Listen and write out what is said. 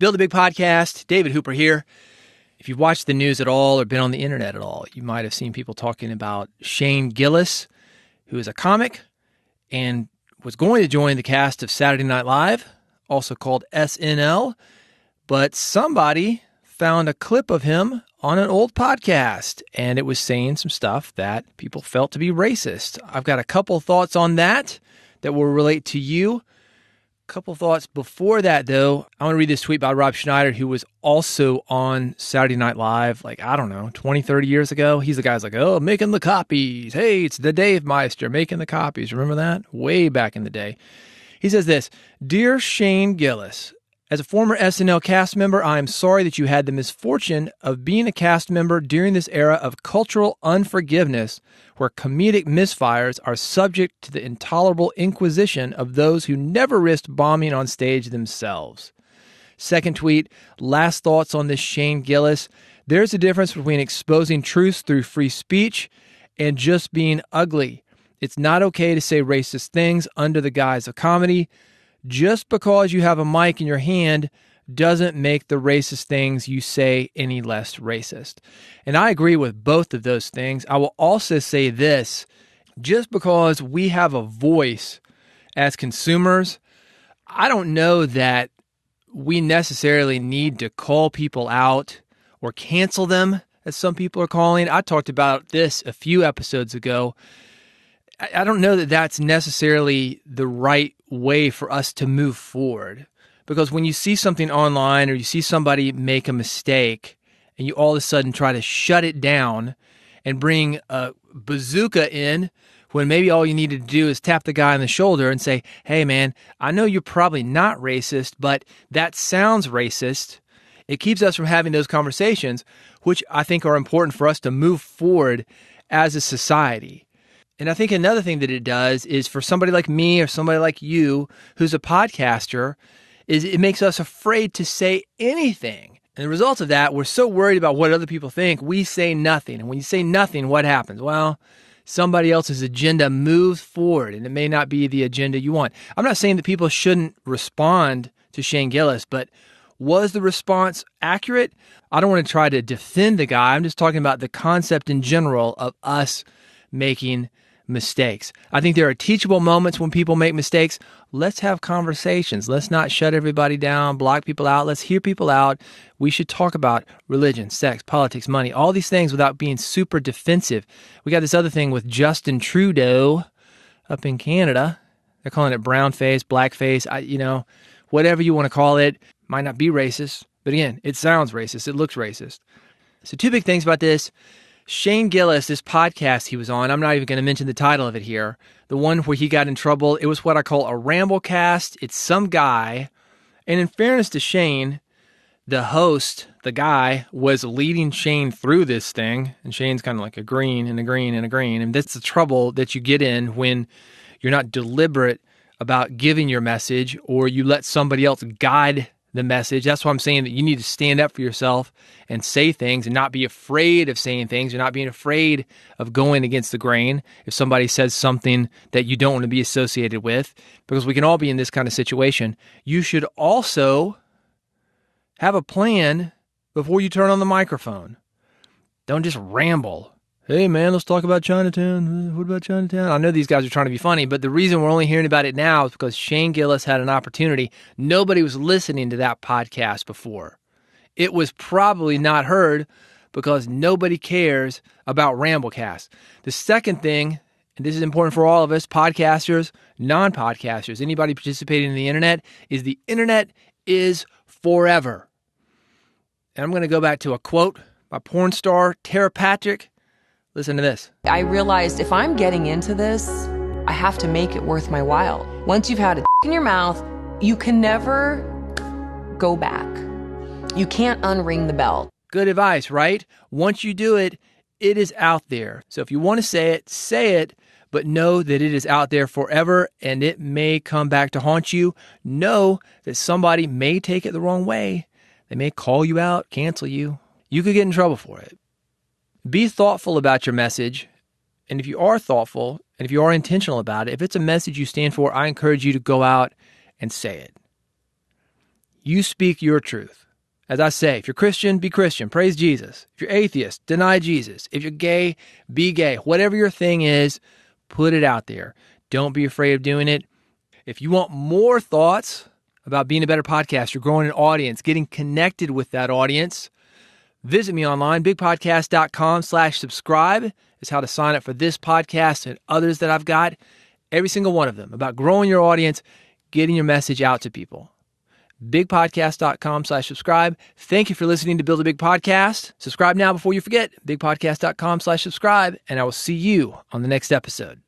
Build a Big Podcast. David Hooper here. If you've watched the news at all or been on the internet at all, you might have seen people talking about Shane Gillis, who is a comic and was going to join the cast of Saturday Night Live, also called SNL, but somebody found a clip of him on an old podcast, and it was saying some stuff that people felt to be racist. I've got a couple thoughts on that will relate to you. Couple thoughts before that, though. I want to read this tweet by Rob Schneider, who was also on Saturday Night Live, 20, 30 years ago. He's the guy who's like, oh, making the copies. Hey, it's the Dave Meister making the copies. Remember that? Way back in the day. He says this, Dear Shane Gillis, as a former SNL cast member, I am sorry that you had the misfortune of being a cast member during this era of cultural unforgiveness where comedic misfires are subject to the intolerable inquisition of those who never risked bombing on stage themselves. Second tweet, last thoughts on this Shane Gillis. There's a difference between exposing truths through free speech and just being ugly. It's not okay to say racist things under the guise of comedy. Just because you have a mic in your hand doesn't make the racist things you say any less racist. And I agree with both of those things. I will also say this, just because we have a voice as consumers, I don't know that we necessarily need to call people out or cancel them, as some people are calling. I talked about this a few episodes ago. I don't know that that's necessarily the right way for us to move forward. Because when you see something online or you see somebody make a mistake and you all of a sudden try to shut it down and bring a bazooka in when maybe all you needed to do is tap the guy on the shoulder and say, hey man, I know you're probably not racist, but that sounds racist. It keeps us from having those conversations, which I think are important for us to move forward as a society. And I think another thing that it does is for somebody like me or somebody like you who's a podcaster, is it makes us afraid to say anything. And the result of that, we're so worried about what other people think, we say nothing. And when you say nothing, what happens? Well, somebody else's agenda moves forward, and it may not be the agenda you want. I'm not saying that people shouldn't respond to Shane Gillis, but was the response accurate? I don't want to try to defend the guy. I'm just talking about the concept in general of us making mistakes. I think there are teachable moments when people make mistakes. Let's have conversations. Let's not shut everybody down, block people out. Let's hear people out. We should talk about religion, sex, politics, money, all these things without being super defensive. We got this other thing with Justin Trudeau up in Canada. They're calling it brownface, blackface, whatever you want to call it. Might not be racist, but again, it sounds racist. It looks racist. So two big things about this. Shane Gillis, this podcast he was on, I'm not even going to mention the title of it here, the one where he got in trouble, it was what I call a ramblecast. It's some guy, and in fairness to Shane, the host, the guy, was leading Shane through this thing, and Shane's kind of like agreeing and agreeing and agreeing, and that's the trouble that you get in when you're not deliberate about giving your message or you let somebody else guide the message. That's why I'm saying that you need to stand up for yourself and say things and not be afraid of saying things. You're not being afraid of going against the grain if somebody says something that you don't want to be associated with, because we can all be in this kind of situation. You should also have a plan before you turn on the microphone. Don't just ramble. Hey man, let's talk about Chinatown. What about Chinatown? I know these guys are trying to be funny, but the reason we're only hearing about it now is because Shane Gillis had an opportunity. Nobody was listening to that podcast before. It was probably not heard because nobody cares about Ramblecast. The second thing, and this is important for all of us, podcasters, non-podcasters, anybody participating in the internet, is the internet is forever. And I'm going to go back to a quote by porn star Tara Patrick. Listen to this. I realized if I'm getting into this, I have to make it worth my while. Once you've had a in your mouth, you can never go back. You can't unring the bell. Good advice, right? Once you do it, it is out there. So if you want to say it, but know that it is out there forever and it may come back to haunt you. Know that somebody may take it the wrong way. They may call you out, cancel you. You could get in trouble for it. Be thoughtful about your message. And if you are thoughtful and if you are intentional about it, if it's a message you stand for, I encourage you to go out and say it. You speak your truth. As I say, if you're Christian, be Christian. Praise Jesus. If you're atheist, deny Jesus. If you're gay, be gay. Whatever your thing is, put it out there. Don't be afraid of doing it. If you want more thoughts about being a better podcaster, growing an audience, getting connected with that audience, visit me online. bigpodcast.com/subscribe is how to sign up for this podcast and others that I've got. Every single one of them about growing your audience, getting your message out to people. bigpodcast.com/subscribe. Thank you for listening to Build a Big Podcast. Subscribe now before you forget. bigpodcast.com/subscribe. And I will see you on the next episode.